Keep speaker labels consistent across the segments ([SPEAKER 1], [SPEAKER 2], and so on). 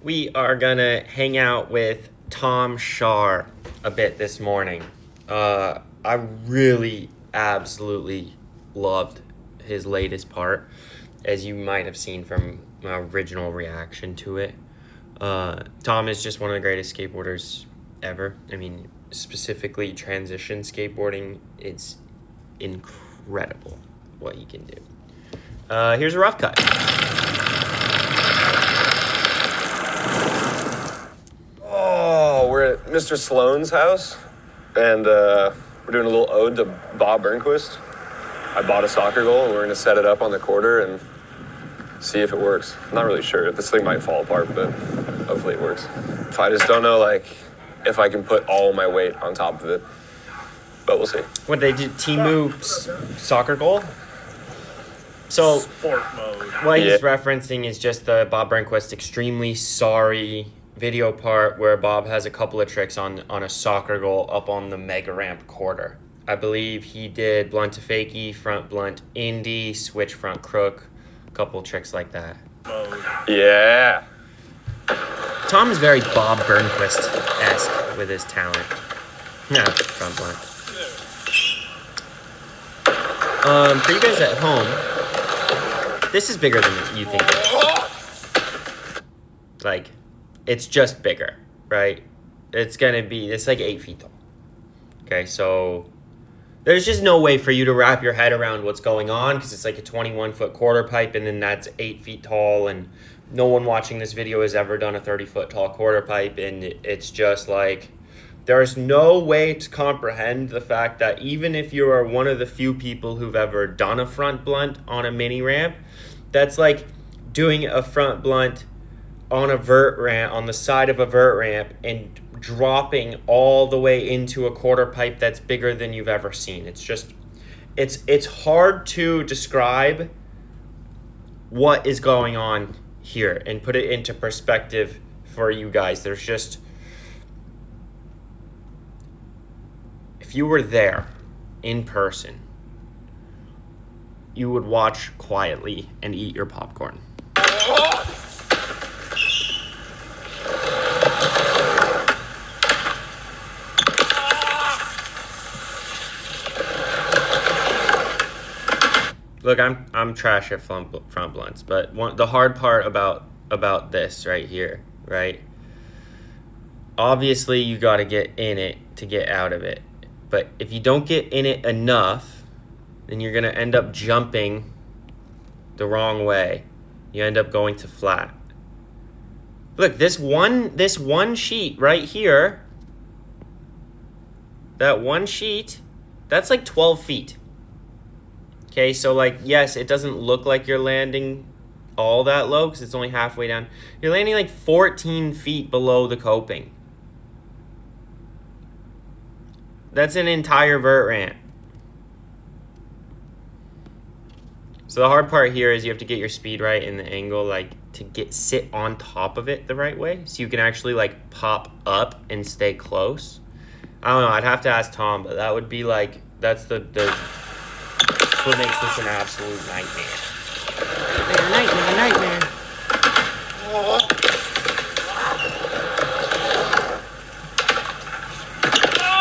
[SPEAKER 1] We are gonna hang out with Tom Schaar a bit this morning. I really absolutely loved his latest part, as you might have seen from my original reaction to it. Tom is just one of the greatest skateboarders ever. I mean, specifically transition skateboarding, it's incredible what he can do. Here's a rough cut.
[SPEAKER 2] Oh, we're at Mr. Sloan's house, and we're doing a little ode to Bob Burnquist. I bought a soccer goal, and we're gonna set it up on the quarter and see if it works. I'm not really sure. This thing might fall apart, but hopefully it works. I just don't know, if I can put all my weight on top of it, but we'll see.
[SPEAKER 1] What they did, Timu soccer goal? So
[SPEAKER 3] Sport mode.
[SPEAKER 1] what he's referencing is just the Bob Burnquist extremely sorry video part where Bob has a couple of tricks on a soccer goal up on the mega ramp quarter. I believe he did blunt to fakie, front blunt indie, switch front crook, a couple tricks like that.
[SPEAKER 3] Mode.
[SPEAKER 2] Yeah.
[SPEAKER 1] Tom is very Bob Burnquist-esque with his talent. Yeah, front blunt. For you guys at home, this is bigger than you think it is. Like, it's just bigger, right? It's like 8 feet tall. Okay, so there's just no way for you to wrap your head around what's going on because it's like a 21-foot quarter pipe and then that's 8 feet tall, and no one watching this video has ever done a 30-foot tall quarter pipe, and it's just like there's no way to comprehend the fact that even if you are one of the few people who've ever done a front blunt on a mini ramp, that's like doing a front blunt on a vert ramp, on the side of a vert ramp, and dropping all the way into a quarter pipe that's bigger than you've ever seen. It's just, it's hard to describe what is going on here and put it into perspective for you guys. There's just, if you were there in person, you would watch quietly and eat your popcorn. Look, I'm trash at front blunts, but the hard part about this right here, right? Obviously, you got to get in it to get out of it. But if you don't get in it enough, then you're going to end up jumping the wrong way. You end up going to flat. Look, this one sheet right here, that one sheet, that's like 12 feet. Okay, so like, yes, it doesn't look like you're landing all that low because it's only halfway down. You're landing like 14 feet below the coping. That's an entire vert ramp. So the hard part here is you have to get your speed right and the angle, like, to sit on top of it the right way so you can actually like pop up and stay close. I don't know, I'd have to ask Tom, but that would be like, that's what makes this an absolute nightmare. Nightmare.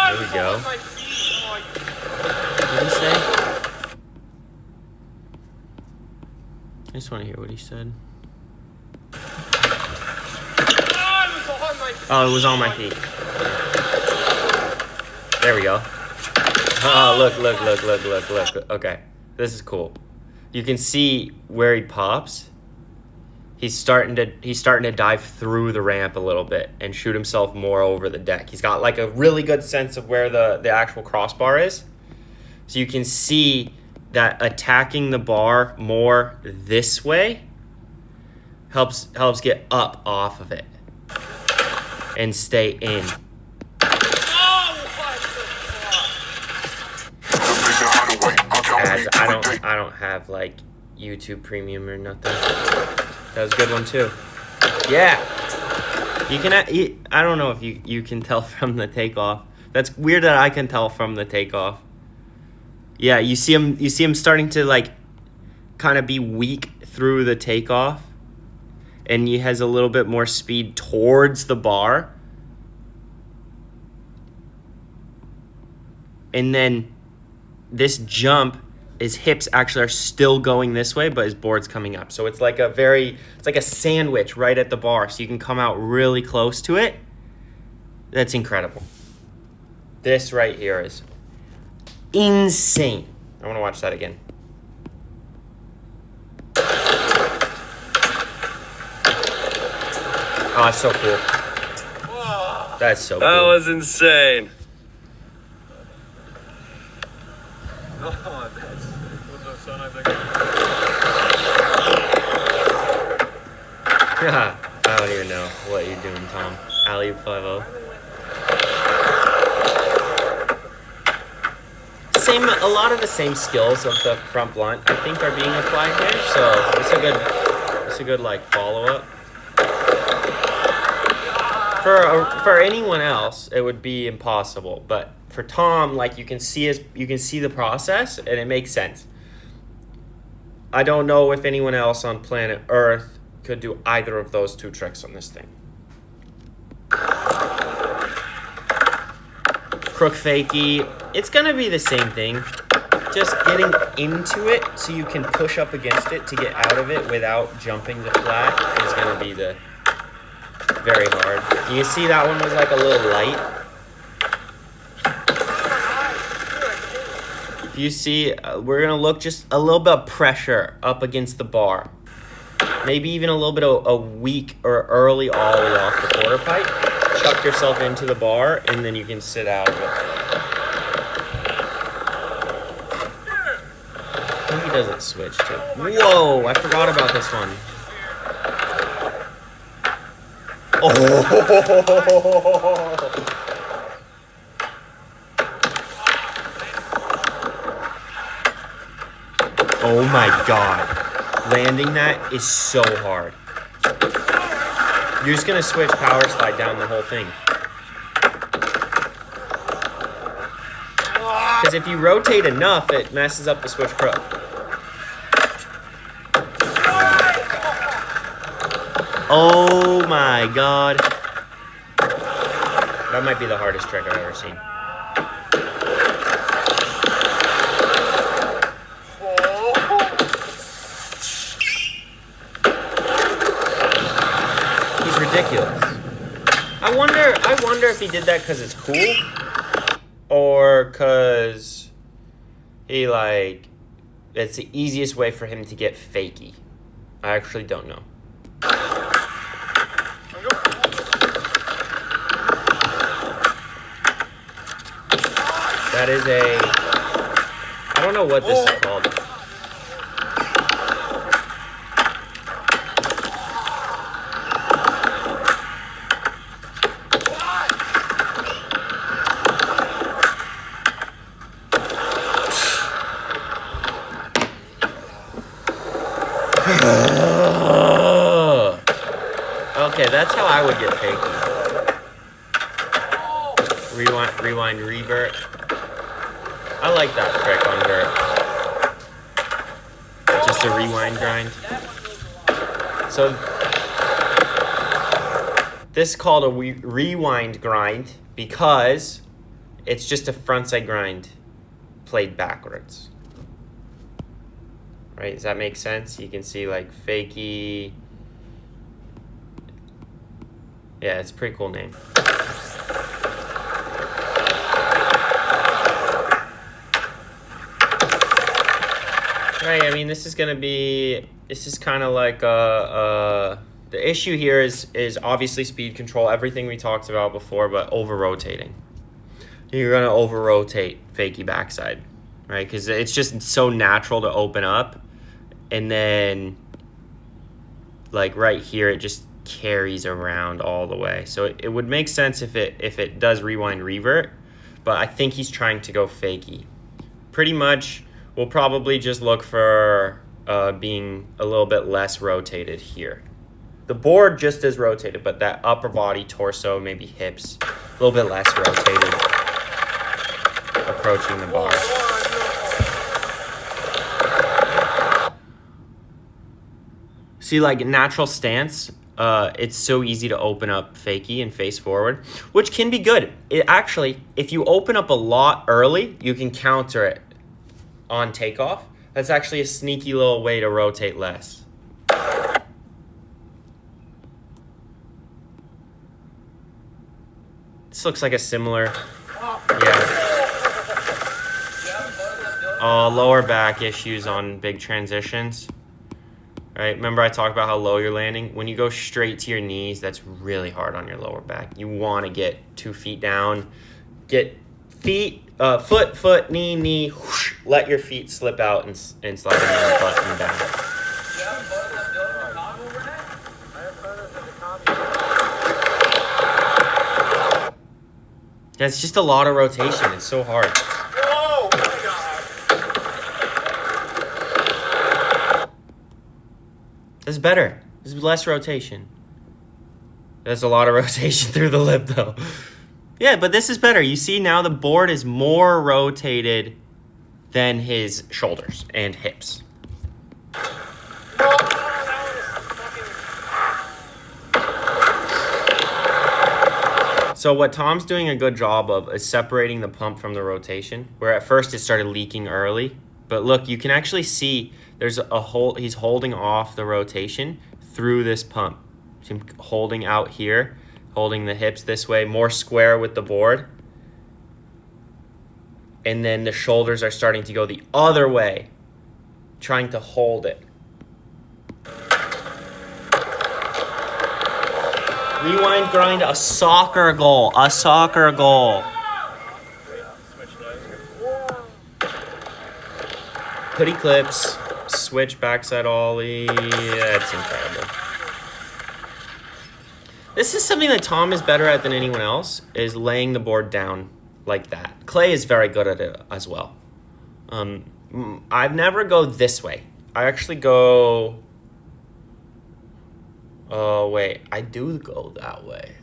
[SPEAKER 1] There we go. What did he say? I just want to hear what he said. Oh, it was on my feet. There we go. Oh, look. Okay. This is cool. You can see where he pops. He's starting to dive through the ramp a little bit and shoot himself more over the deck. He's got like a really good sense of where the actual crossbar is. So you can see that attacking the bar more this way helps get up off of it and stay in. As I don't have like YouTube Premium or nothing. That was a good one too. Yeah, you can. I don't know if you can tell from the takeoff. That's weird that I can tell from the takeoff. Yeah, you see him starting to like kind of be weak through the takeoff, and he has a little bit more speed towards the bar. And then this jump, his hips actually are still going this way, but his board's coming up. So it's like a sandwich right at the bar. So you can come out really close to it. That's incredible. This right here is insane. I want to watch that again. Oh, that's so cool. That's so cool.
[SPEAKER 2] That was insane.
[SPEAKER 1] I don't even know what you're doing, Tom. Alley 5-0. A lot of the same skills of the front blunt, I think, are being applied here. So it's a good like follow up. For anyone else, it would be impossible. But for Tom, like you can see the process, and it makes sense. I don't know if anyone else on planet Earth could do either of those two tricks on this thing. Crook fakie, it's gonna be the same thing. Just getting into it so you can push up against it to get out of it without jumping the flat is gonna be the very hard. You see that one was like a little light. If you see, we're gonna look just a little bit of pressure up against the bar. Maybe even a little bit of a weak or early ollie off the quarter pipe. Chuck yourself into the bar, and then you can sit out of it. I think he doesn't switch to. Whoa, I forgot about this one. Oh! Oh my god. Landing that is so hard. You're just gonna switch power slide down the whole thing. Because if you rotate enough, it messes up the switch crook. Oh my god. That might be the hardest trick I've ever seen. Ridiculous. I wonder if he did that because it's cool, or because he like it's the easiest way for him to get fakey. I actually don't know. That is I don't know what this is called. Okay, that's how I would get fakey. Rewind, revert. I like that trick on vert. Just a rewind grind. So this is called a rewind grind because it's just a frontside grind played backwards. Right? Does that make sense? You can see like fakey. Yeah, it's a pretty cool name. Right, I mean, this is kind of like the issue here is obviously speed control, everything we talked about before, but over-rotating. You're going to over-rotate fakey backside, right? Because it's just so natural to open up, and then, like, right here, it just carries around all the way. So it would make sense if it does rewind revert, but I think he's trying to go fakey. Pretty much, we'll probably just look for being a little bit less rotated here. The board just is rotated, but that upper body, torso, maybe hips, a little bit less rotated, approaching the bar. See, like natural stance, it's so easy to open up fakie and face forward, which can be good. It actually, if you open up a lot early, you can counter it on takeoff. That's actually a sneaky little way to rotate less. This looks like a similar, yeah. Oh, lower back issues on big transitions. Right? Remember I talked about how low you're landing? When you go straight to your knees, that's really hard on your lower back. You want to get 2 feet down. Get feet, foot, knee, whoosh, let your feet slip out and slide in the butt and back. That's just a lot of rotation. It's so hard.
[SPEAKER 2] Oh my God.
[SPEAKER 1] This is better. This is less rotation. That's a lot of rotation through the lip, though. Yeah, but this is better. You see now the board is more rotated than his shoulders and hips. So what Tom's doing a good job of is separating the pump from the rotation, where at first it started leaking early. But look, you can actually see there's a hole. He's holding off the rotation through this pump. So I'm holding out here, holding the hips this way, more square with the board. And then the shoulders are starting to go the other way, trying to hold it. Rewind, grind, a soccer goal. A soccer goal. Hoodie clips, switch backside ollie. That's incredible. This is something that Tom is better at than anyone else, is laying the board down like that. Clay is very good at it as well. I've never go this way. I actually go... Oh, wait. I do go that way.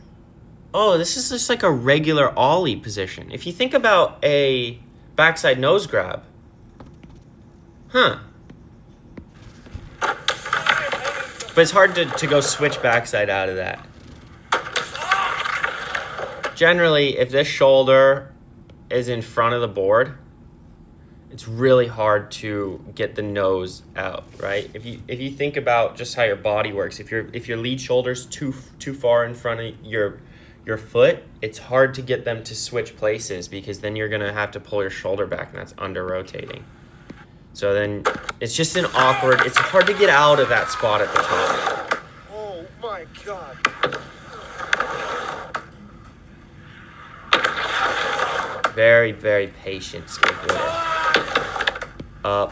[SPEAKER 1] Oh, this is just like a regular ollie position. If you think about a backside nose grab. Huh. But it's hard to go switch backside out of that. Generally, if this shoulder is in front of the board, it's really hard to get the nose out, right? If you think about just how your body works, if your lead shoulder's too far in front of your foot, it's hard to get them to switch places, because then you're gonna have to pull your shoulder back, and that's under rotating. So then it's just it's hard to get out of that spot at the top.
[SPEAKER 2] Oh my God.
[SPEAKER 1] Very, very patient skateboarder.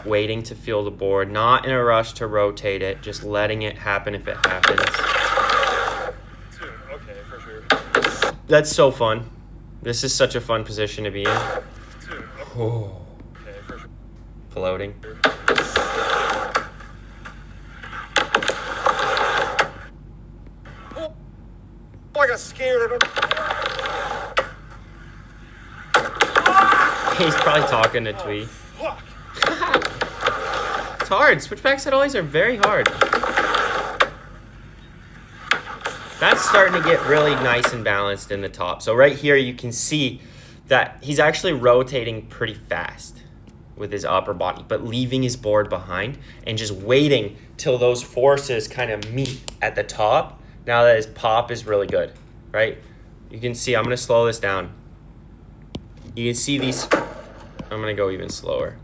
[SPEAKER 1] Waiting to feel the board, not in a rush to rotate it, just letting it happen if it happens.
[SPEAKER 2] Dude, okay, for sure.
[SPEAKER 1] That's so fun. This is such a fun position to be in.
[SPEAKER 2] Dude,
[SPEAKER 1] Oh.
[SPEAKER 2] okay, for sure.
[SPEAKER 1] Floating.
[SPEAKER 2] Oh, I got scared.
[SPEAKER 1] He's probably talking to Twee.
[SPEAKER 2] Fuck.
[SPEAKER 1] It's hard. Switchbacks at always are very hard. That's starting to get really nice and balanced in the top. So right here you can see that he's actually rotating pretty fast with his upper body, but leaving his board behind and just waiting till those forces kind of meet at the top. Now that his pop is really good, right? You can see, I'm going to slow this down. You can see these, I'm going to go even slower.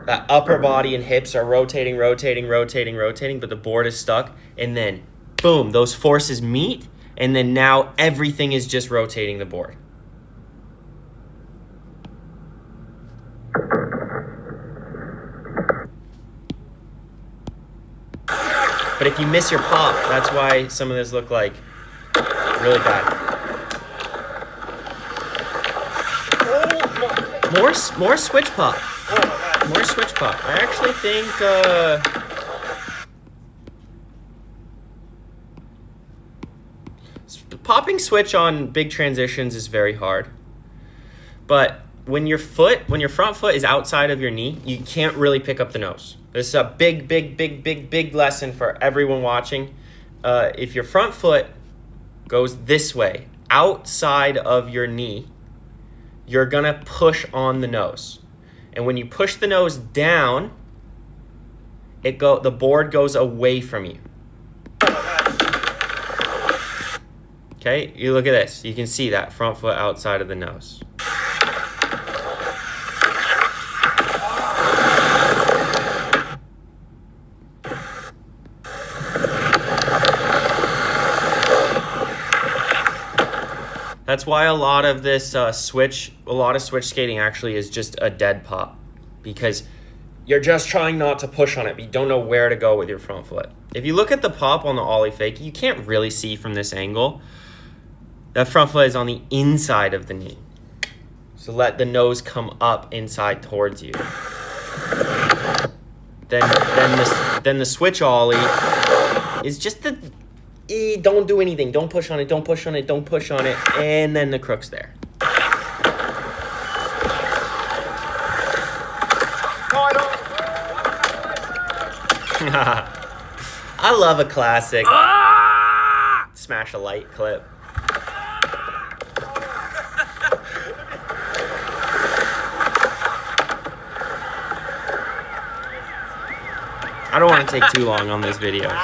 [SPEAKER 1] That upper body and hips are rotating, but the board is stuck. And then, boom, those forces meet, and then now everything is just rotating the board. But if you miss your pop, that's why some of this look like really bad. More switch pop. More switch pop. I actually think popping switch on big transitions is very hard. But when your front foot is outside of your knee, you can't really pick up the nose. This is a big lesson for everyone watching. If your front foot goes this way, outside of your knee, you're going to push on the nose. And when you push the nose down, the board goes away from you. Okay, you look at this. You can see that front foot outside of the nose. That's why a lot of this switch skating actually is just a dead pop, because you're just trying not to push on it, but you don't know where to go with your front foot. If you look at the pop on the ollie fake, you can't really see from this angle. That front foot is on the inside of the knee. So let the nose come up inside towards you. Then the switch ollie is just don't do anything. Don't push on it. Don't push on it. Don't push on it. And then the crook's there. I love a classic smash a light clip. I don't want to take too long on this video. So.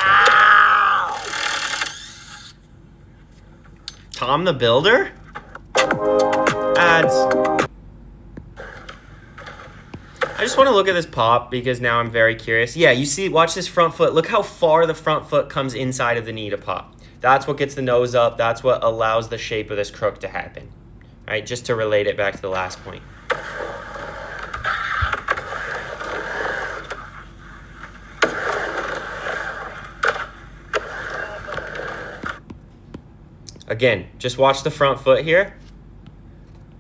[SPEAKER 1] Tom the Builder? Ads. I just want to look at this pop because now I'm very curious. Yeah, you see, watch this front foot. Look how far the front foot comes inside of the knee to pop. That's what gets the nose up. That's what allows the shape of this crook to happen. Right? Just to relate it back to the last point. Again, just watch the front foot here.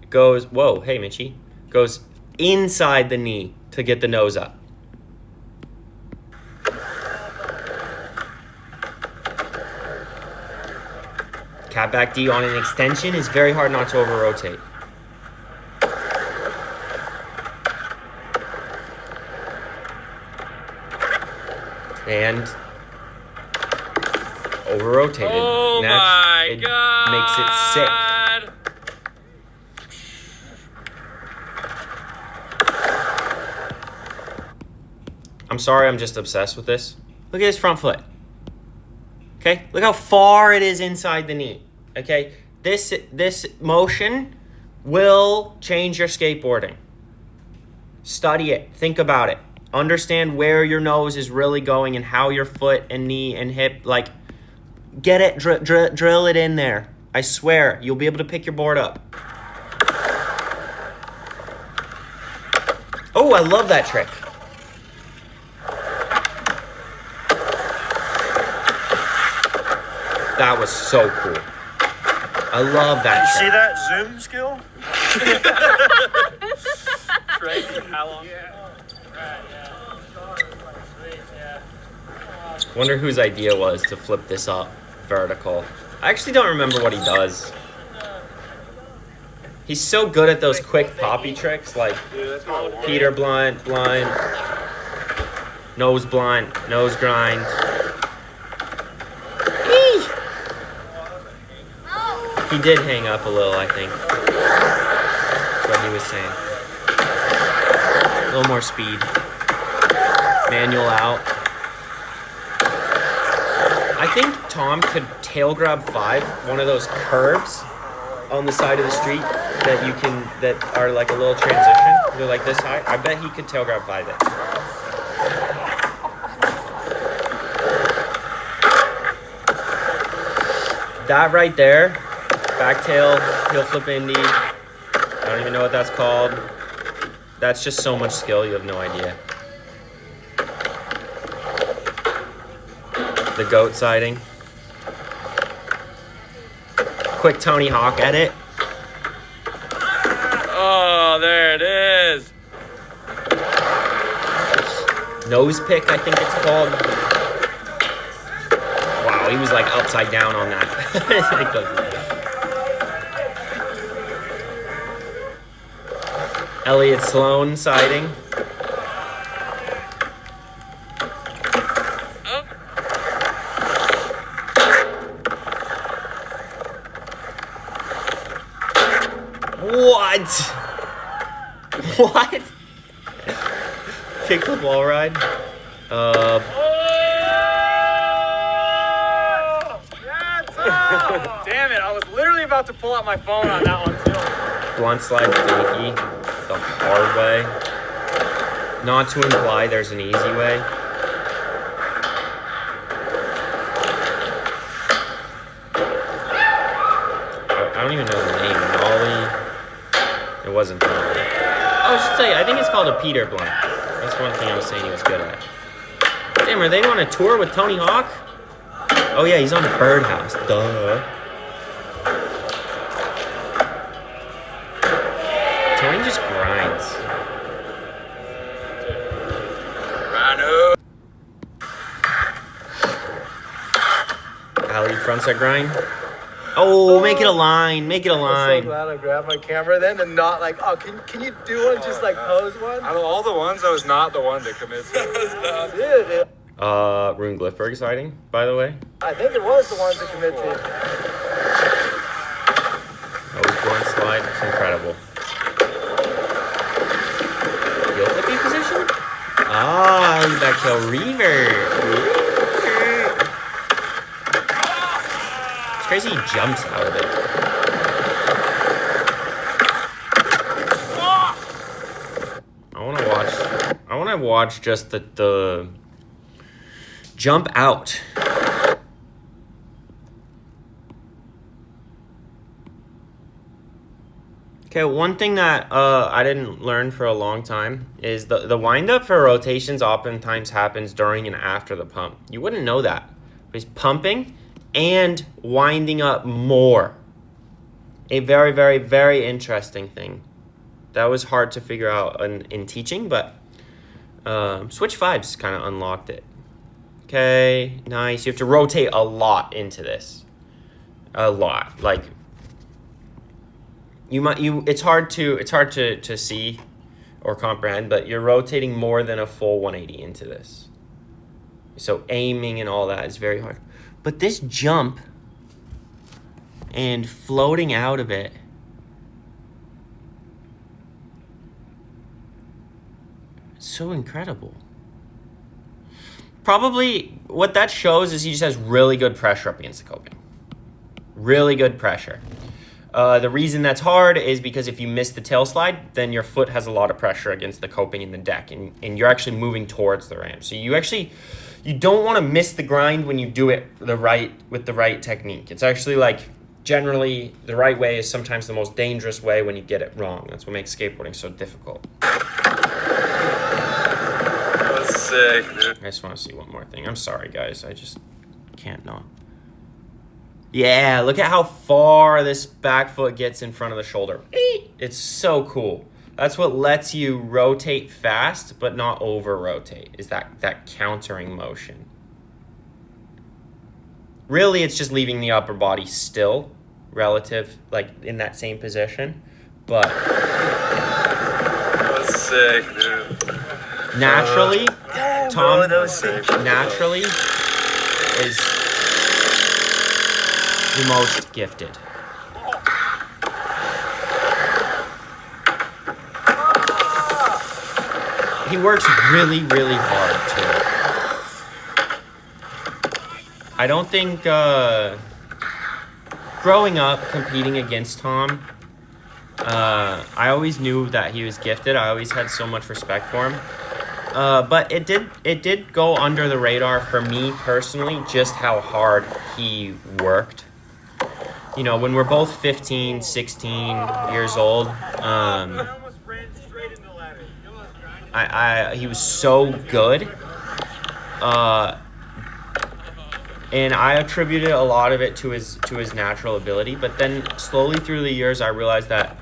[SPEAKER 1] It goes, whoa, hey, Mitchie. Goes inside the knee to get the nose up. Cat back D on an extension is very hard not to over-rotate. And over-rotated.
[SPEAKER 3] Oh my God.
[SPEAKER 1] Makes it sick. I'm sorry, I'm just obsessed with this. Look at his front foot. Okay, look how far it is inside the knee. Okay, this motion will change your skateboarding. Study it. Think about it. Understand where your nose is really going and how your foot and knee and hip, like, get it, drill it in there. I swear, you'll be able to pick your board up. Oh, I love that trick. That was so cool. I love that
[SPEAKER 4] You
[SPEAKER 1] trick.
[SPEAKER 4] see that zoom skill?
[SPEAKER 3] Right? How long?
[SPEAKER 1] Wonder whose idea was to flip this up vertical. I actually don't remember what he does. He's so good at those quick poppy tricks, like Peter blind, nose grind. Eee! He did hang up a little, I think. That's what he was saying. A little more speed. Manual out. I think Tom could tail grab 5, one of those curves on the side of the street that are like a little transition. They're like this high. I bet he could tail grab 5 it. That right there, back tail, heel flip indie. I don't even know what that's called. That's just so much skill, you have no idea. The goat siding. Quick Tony Hawk edit.
[SPEAKER 3] Oh, there it is.
[SPEAKER 1] Nose pick, I think it's called. Wow, he was like upside down on that. Elliott Sloan siding. What? What? Kickflip wall ride?
[SPEAKER 3] Damn it, I was literally about to pull out my phone on that one too.
[SPEAKER 1] Blunt slide fakie the hard way. Not to imply there's an easy way. I don't even know the name. Nollie. It wasn't Nollie. Oh, I should say, I think it's called a Peter Blunt. That's one thing I was saying he was good at. Damn, are they on a tour with Tony Hawk? Oh yeah, he's on the Birdhouse. Duh. Tony just grinds. Alley frontside grind. Oh, make it a line. Make it a
[SPEAKER 4] I'm so
[SPEAKER 1] line.
[SPEAKER 4] glad I grabbed my camera then and not like, oh, can you do one? Just like pose one?
[SPEAKER 3] Out of all the ones, that was not the one to commit to.
[SPEAKER 4] Dude,
[SPEAKER 1] Rune Glifberg sighting, by the way.
[SPEAKER 4] I think it was the one to commit to.
[SPEAKER 1] That was blunt slide. It's incredible. Heel flipping position? Ah, he's back to Reaver. It's crazy he jumps out of it. I wanna watch just the jump out. Okay, one thing that I didn't learn for a long time is the wind-up for rotations oftentimes happens during and after the pump. You wouldn't know that. But he's pumping and winding up more. A very, very, very interesting thing. That was hard to figure out in teaching, but Switch 5's kind of unlocked it. Okay, nice. You have to rotate a lot into this. A lot. Like, it's hard to see or comprehend, but you're rotating more than a full 180 into this. So aiming and all that is very hard. But this jump and floating out of it, it's so incredible. Probably what that shows is he just has really good pressure up against the coping. Really good pressure. The reason that's hard is because if you miss the tail slide, then your foot has a lot of pressure against the coping in the deck, and you're actually moving towards the ramp. So you don't want to miss the grind when you do it with the right technique. It's actually like generally the right way is sometimes the most dangerous way when you get it wrong. That's what makes skateboarding so difficult.
[SPEAKER 3] That's sick, dude.
[SPEAKER 1] I just want to see one more thing. I'm sorry, guys. I just can't not. Yeah, look at how far this back foot gets in front of the shoulder. It's so cool. That's what lets you rotate fast, but not over-rotate, is that countering motion. Really, it's just leaving the upper body still, relative, like, in that same position. But
[SPEAKER 3] That's sick, dude.
[SPEAKER 1] naturally, Tom naturally is the most gifted. He works really, really hard too. I don't think growing up competing against Tom, I always knew that he was gifted. I always had so much respect for him. But it did go under the radar for me personally just how hard he worked. You know, when we're both 15, 16 years old, he was so good. And I attributed a lot of it to his natural ability. But then slowly through the years, I realized that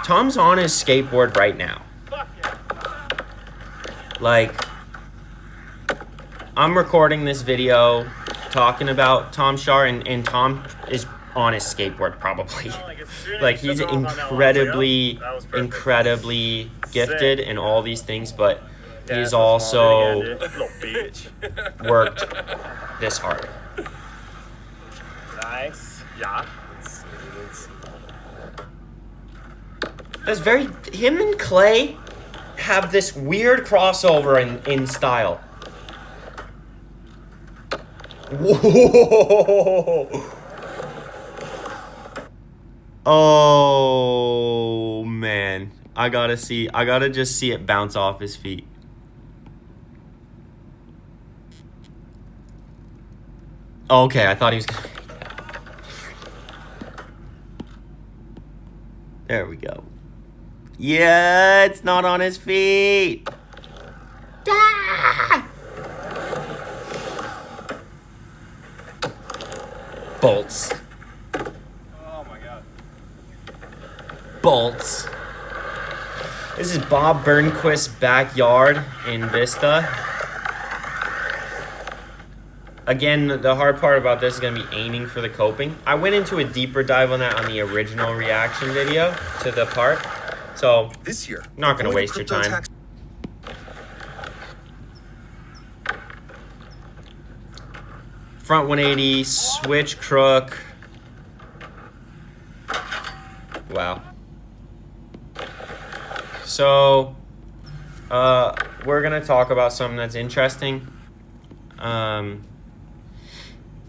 [SPEAKER 1] Tom's on his skateboard right now. Like, I'm recording this video talking about Tom Schaar, and Tom is on his skateboard probably. Like, he's incredibly gifted in all these things, but he's also worked this hard.
[SPEAKER 3] Nice. Yeah.
[SPEAKER 1] That's very... Him and Clay have this weird crossover in style. Whoa! Oh, man. I gotta just see it bounce off his feet. Okay, I thought he was gonna... There we go. Yeah, it's not on his feet. Ah! Bolts.
[SPEAKER 3] Oh my god.
[SPEAKER 1] Bolts. This is Bob Burnquist's backyard in Vista. Again, the hard part about this is going to be aiming for the coping. I went into a deeper dive on that on the original reaction video to the part. So,
[SPEAKER 5] this year,
[SPEAKER 1] not going to waste your time. Front 180, switch crook. Wow. So, we're going to talk about something that's interesting.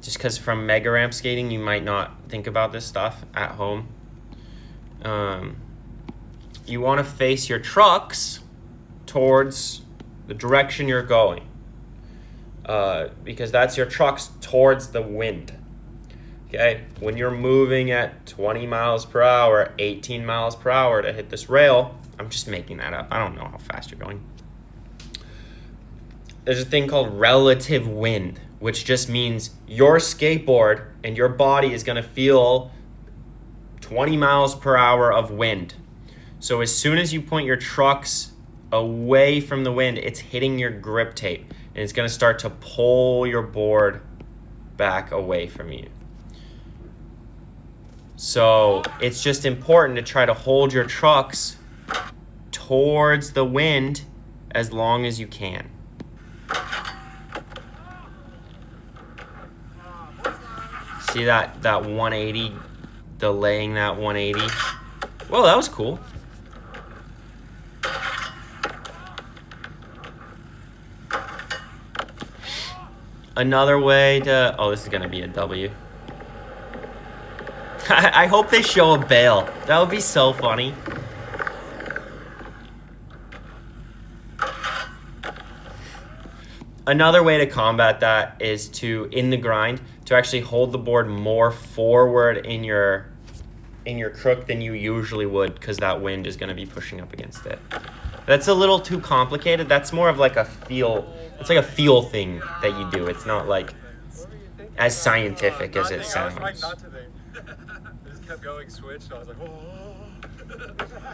[SPEAKER 1] Just because from mega ramp skating, you might not think about this stuff at home. You want to face your trucks towards the direction you're going. Because that's your trucks towards the wind. Okay? When you're moving at 20 miles per hour, 18 miles per hour to hit this rail, I'm just making that up. I don't know how fast you're going. There's a thing called relative wind, which just means your skateboard and your body is going to feel 20 miles per hour of wind. So as soon as you point your trucks away from the wind, it's hitting your grip tape, and it's going to start to pull your board back away from you. So it's just important to try to hold your trucks towards the wind as long as you can. See that 180, delaying that 180. Whoa, that was cool. Another way to... Oh, this is going to be a W. I hope they show a bail. That would be so funny. Another way to combat that is to, in the grind, to actually hold the board more forward in your crook than you usually would, because that wind is going to be pushing up against it. That's a little too complicated. That's more of like a feel. It's like a feel thing that you do. It's not like as scientific as it sounds.
[SPEAKER 3] I was trying not to think. I just kept going, switched. I was like, oh.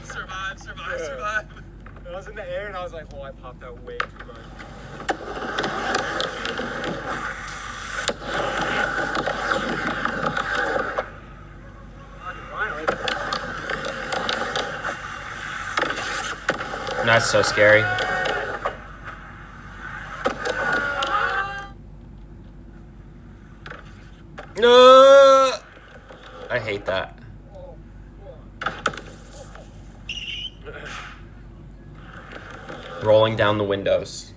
[SPEAKER 3] Survive. I was in the air and I was like, oh, I popped out way too much.
[SPEAKER 1] That's so scary. No, I hate that. Rolling down the windows.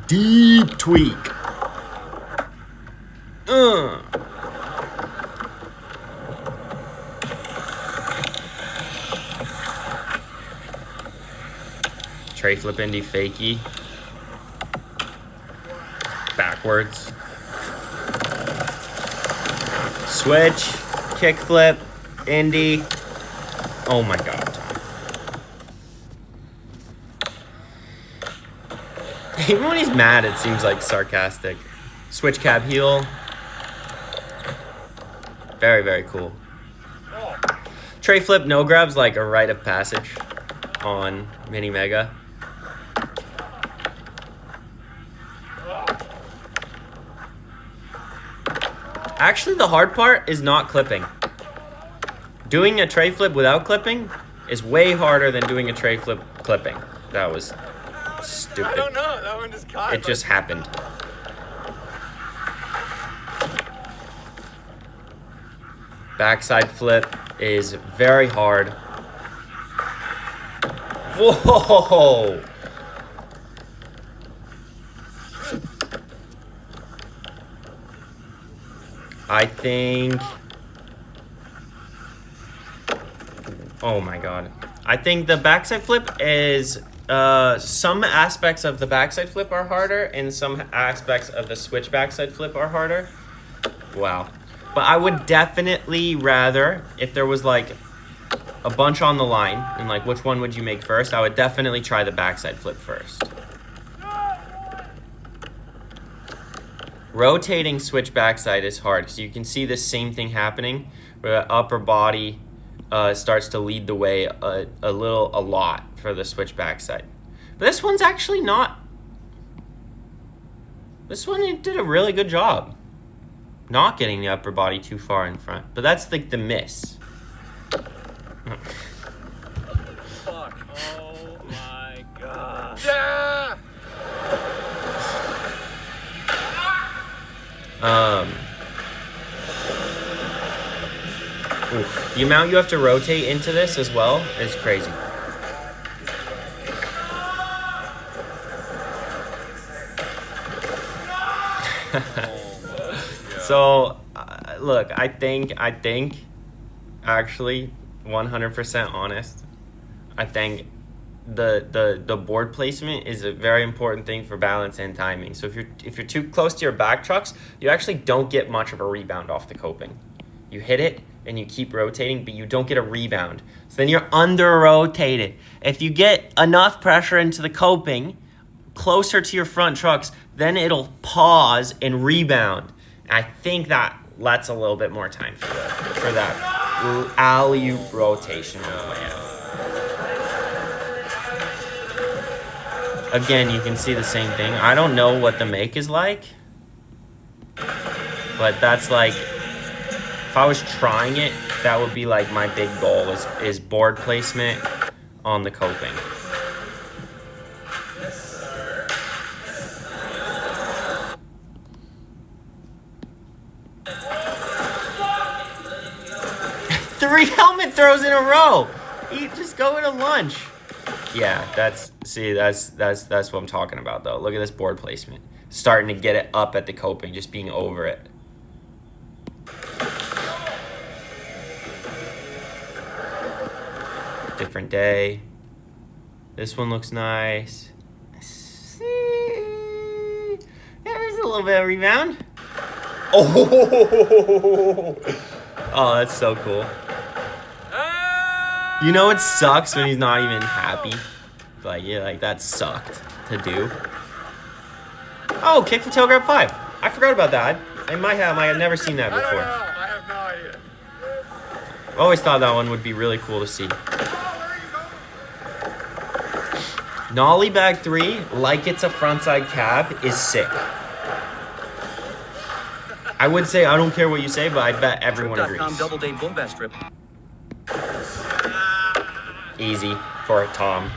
[SPEAKER 1] Deep tweak. Tray flip indie fakie. Backwards. Switch. Kick flip. Indie. Oh my god. Even when he's mad, it seems like sarcastic. Switch cab heel. Very, very cool. Tray flip no grab's like a rite of passage on Mini Mega. Actually, the hard part is not clipping. Doing a tray flip without clipping is way harder than doing a tray flip clipping. That was stupid.
[SPEAKER 3] I don't know. That one just caught.
[SPEAKER 1] It just happened. Backside flip is very hard. Whoa! I think... Oh my god. I think the backside flip is... some aspects of the backside flip are harder, and some aspects of the switch backside flip are harder. Wow. But I would definitely rather, if there was like a bunch on the line, and like which one would you make first, I would definitely try the backside flip first. Rotating switch backside is hard because you can see the same thing happening where the upper body starts to lead the way a lot for the switch backside. But this one's actually not. This one, it did a really good job not getting the upper body too far in front. But that's like the miss.
[SPEAKER 3] Fuck. Oh my god.
[SPEAKER 2] Yeah!
[SPEAKER 1] Oof. The amount you have to rotate into this as well is crazy. So, look, I think, actually, 100% honest, I think the board placement is a very important thing for balance and timing. So if you're too close to your back trucks, you actually don't get much of a rebound off the coping. You hit it and you keep rotating, but you don't get a rebound. So then you're under-rotated. If you get enough pressure into the coping closer to your front trucks, then it'll pause and rebound. I think that lets a little bit more time for that alley-oop rotation on the way out. Again, you can see the same thing. I don't know what the make is like, but that's like, if I was trying it, that would be like my big goal is board placement on the coping. Three helmet throws in a row. Just go into lunch. Yeah, that's what I'm talking about though. Look at this board placement. Starting to get it up at the coping, just being over it. Different day. This one looks nice. There's a little bit of rebound. Oh, oh, that's so cool. You know it sucks when he's not even happy. Like, yeah, like that sucked to do. Oh, kick the tail grab 5. I forgot about that. I might have never seen that before.
[SPEAKER 3] I don't know. I have no idea.
[SPEAKER 1] I always thought that one would be really cool to see. Nollie bag 3, like it's a frontside cab, is sick. I would say, I don't care what you say, but I bet everyone agrees.
[SPEAKER 5] Double day boom bass trip.
[SPEAKER 1] Easy for Tom.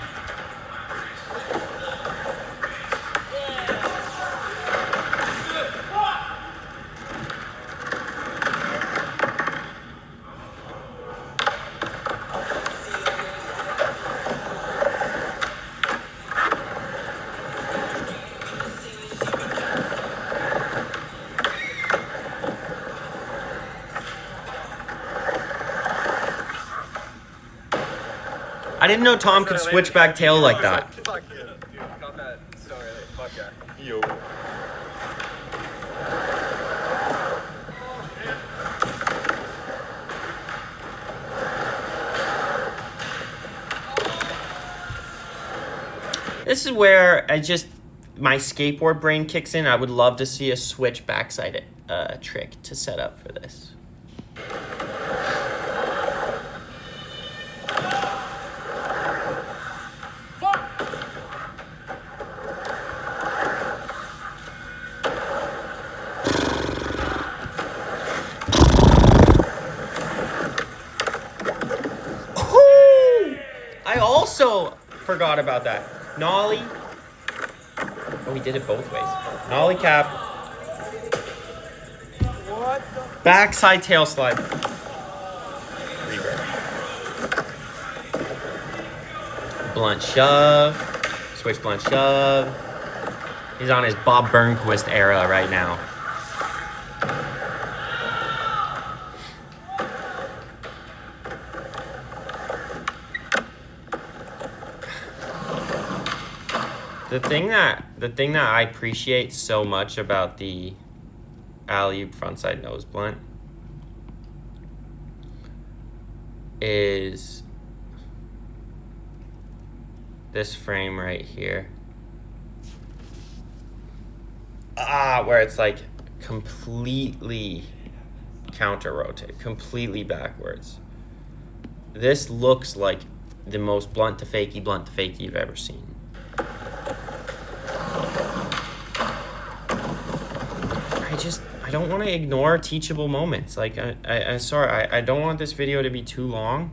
[SPEAKER 1] I didn't know Tom could switch back tail like that.
[SPEAKER 2] Fuck yeah. Dude, got that so early. Fuck yeah. Yo.
[SPEAKER 1] This is where my skateboard brain kicks in. I would love to see a switch backside trick to set up for this. forgot about that. Nollie. Oh, he did it both ways. Nollie cap.
[SPEAKER 4] What the?
[SPEAKER 1] Backside tail slide. Revert. Blunt shove. Switch blunt shove. He's on his Bob Burnquist era right now. The thing that I appreciate so much about the alley-oop frontside nose blunt is this frame right here. Where it's like completely counter-rotate, completely backwards. This looks like the most blunt to fakey you've ever seen. I don't want to ignore teachable moments. Like, I'm sorry, I don't want this video to be too long.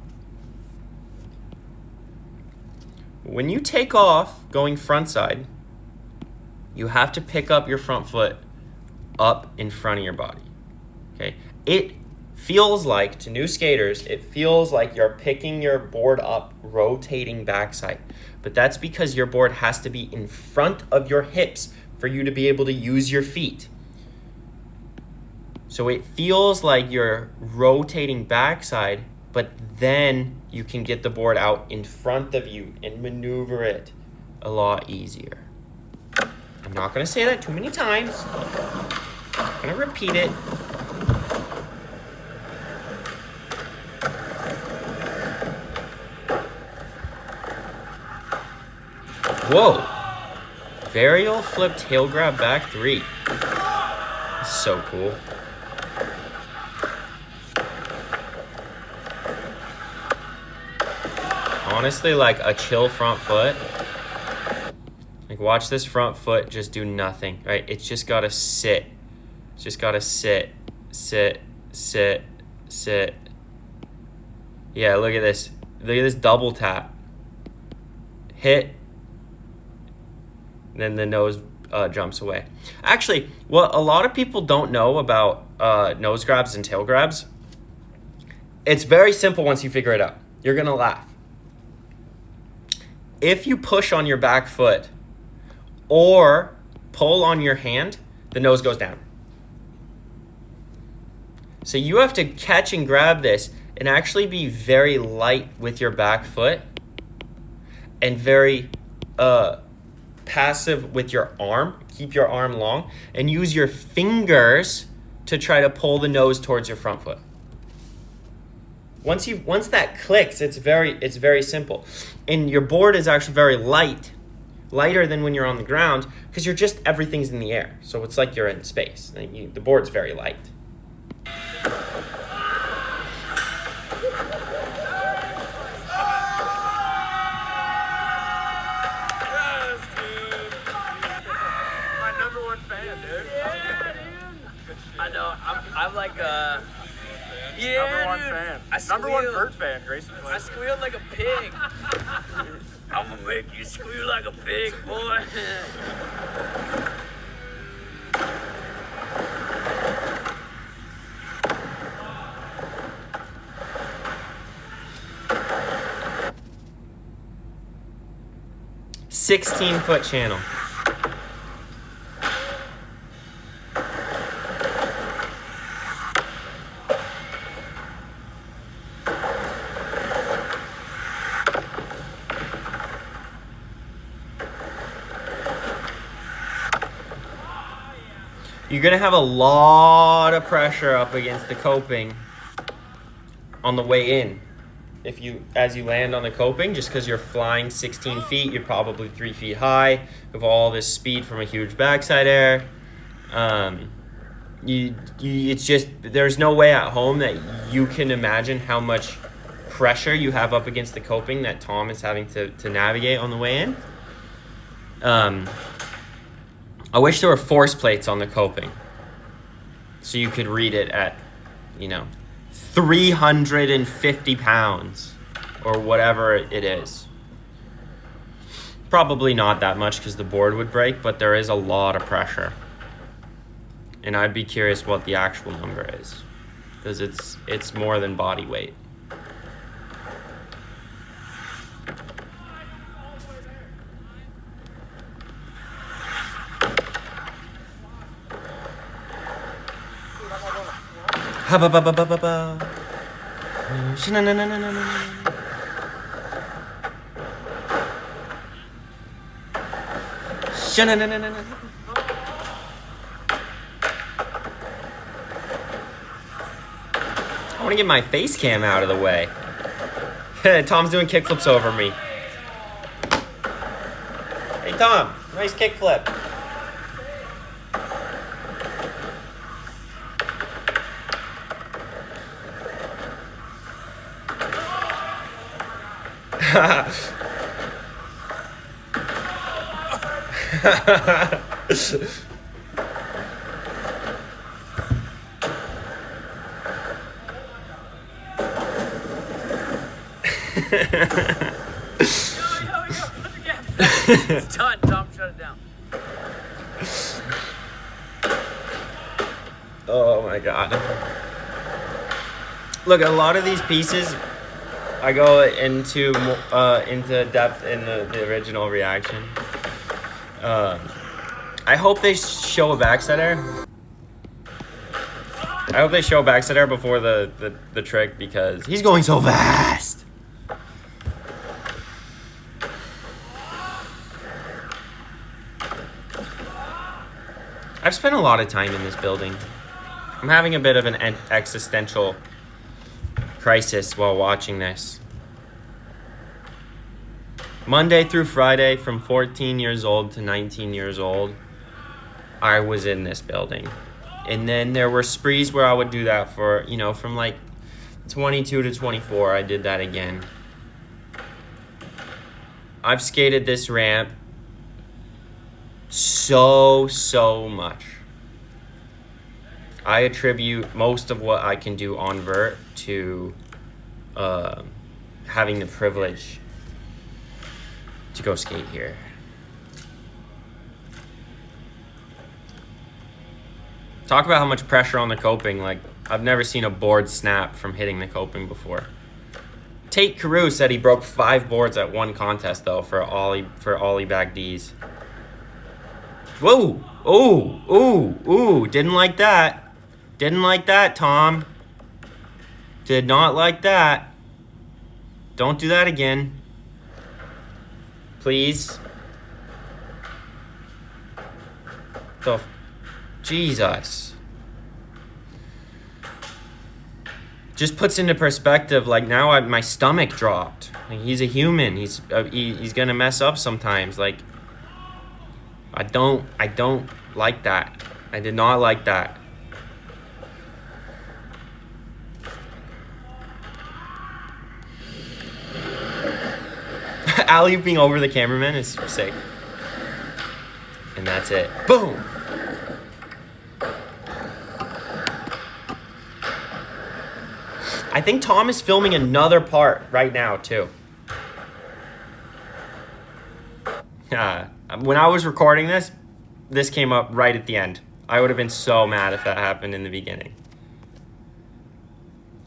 [SPEAKER 1] When you take off going frontside, you have to pick up your front foot up in front of your body, okay? It feels like, to new skaters, it feels like you're picking your board up, rotating backside. But that's because your board has to be in front of your hips for you to be able to use your feet. So it feels like you're rotating backside, but then you can get the board out in front of you and maneuver it a lot easier. I'm not going to say that too many times. I'm going to repeat it. Whoa. Varial flip tail grab back 3. That's so cool. Honestly, like a chill front foot. Like, watch this front foot just do nothing, right? It's just got to sit. It's just got to sit, sit, sit, sit. Yeah, look at this. Look at this double tap. Hit. Then the nose jumps away. Actually, what a lot of people don't know about nose grabs and tail grabs, it's very simple once you figure it out. You're going to laugh. If you push on your back foot or pull on your hand, the nose goes down. So you have to catch and grab this and actually be very light with your back foot and very passive with your arm. Keep your arm long and use your fingers to try to pull the nose towards your front foot. Once that clicks, it's very simple. And your board is actually very lighter than when you're on the ground because everything's in the air. So it's like you're in space. The board's very light.
[SPEAKER 3] My number one fan, dude.
[SPEAKER 4] Yeah, dude. I know. I'm like yeah,
[SPEAKER 3] Number one
[SPEAKER 4] dude.
[SPEAKER 3] fan.
[SPEAKER 4] I
[SPEAKER 3] Number one
[SPEAKER 4] squealed.
[SPEAKER 3] bird fan, Grayson.
[SPEAKER 4] I squealed like a pig. I'm gonna make you squeal like a pig, boy.
[SPEAKER 1] $16-foot channel. You're going to have a lot of pressure up against the coping on the way in. As you land on the coping, just because you're flying 16 feet, you're probably 3 feet high with all this speed from a huge backside air. It's just, there's no way at home that you can imagine how much pressure you have up against the coping that Tom is having to navigate on the way in. I wish there were force plates on the coping so you could read it at, 350 pounds or whatever it is. Probably not that much because the board would break, but there is a lot of pressure. And I'd be curious what the actual number is, because it's more than body weight. Ha ba ba ba ba ba ba. Sha-na-na-na-na-na-na. Sha-na-na-na-na-na. I want to get my face cam out of the way. Tom's doing kickflips over me. Hey Tom, nice kickflip.
[SPEAKER 4] Put the gas back. It's done. Tom, shut it down.
[SPEAKER 1] Oh my god. Look, a lot of these pieces I go into depth in the original reaction. I hope they show a backsetter. I hope they show a backsetter before the trick, because he's going so fast. I've spent a lot of time in this building. I'm having a bit of an existential crisis while watching this. Monday through Friday, from 14 years old to 19 years old, I was in this building. And then there were sprees where I would do that for, from like 22 to 24, I did that again. I've skated this ramp so much. I attribute most of what I can do on vert to having the privilege to go skate here. Talk about how much pressure on the coping. Like, I've never seen a board snap from hitting the coping before. Tate Carew said he broke 5 boards at one contest though for ollie back Ds. Whoa! Ooh! Didn't like that. Didn't like that, Tom. Did not like that. Don't do that again. Please. Jesus. Just puts into perspective, like, now my stomach dropped. Like, he's a human. He's gonna mess up sometimes. Like, I don't like that. I did not like that. Alley-ooping over the cameraman is sick. And that's it. Boom! I think Tom is filming another part right now, too. When I was recording this came up right at the end. I would have been so mad if that happened in the beginning.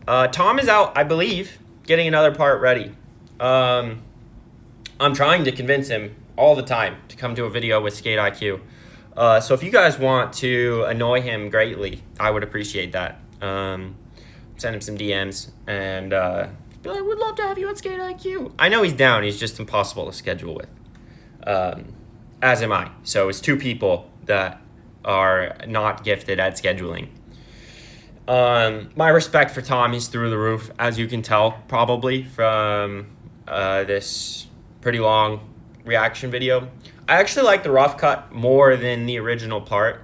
[SPEAKER 1] Tom is out, I believe, getting another part ready. I'm trying to convince him all the time to come to a video with Skate IQ. So if you guys want to annoy him greatly, I would appreciate that. Send him some DMs and be like, "Would love to have you at Skate IQ." I know he's down. He's just impossible to schedule with. As am I. So it's 2 people that are not gifted at scheduling. My respect for Tom is through the roof, as you can tell probably from this pretty long reaction video. I actually like the rough cut more than the original part.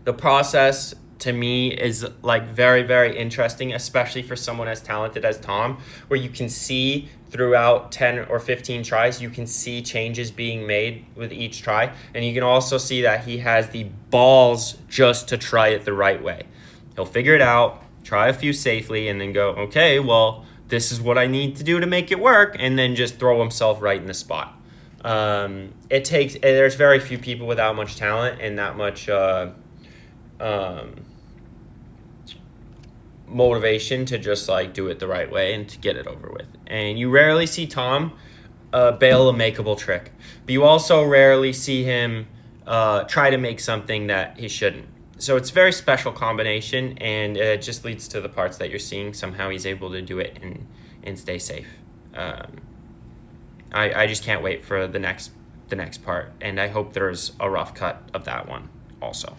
[SPEAKER 1] The process to me is like very interesting, especially for someone as talented as Tom, where you can see throughout 10 or 15 tries, you can see changes being made with each try. And you can also see that he has the balls just to try it the right way. He'll figure it out, try a few safely, and then go, okay, well, this is what I need to do to make it work, and then just throw himself right in the spot. There's very few people without much talent and that much motivation to just like do it the right way and to get it over with. And you rarely see Tom bail a makeable trick, but you also rarely see him try to make something that he shouldn't. So it's a very special combination, and it just leads to the parts that you're seeing. Somehow he's able to do it and stay safe. I just can't wait for the next part, and I hope there's a rough cut of that one also.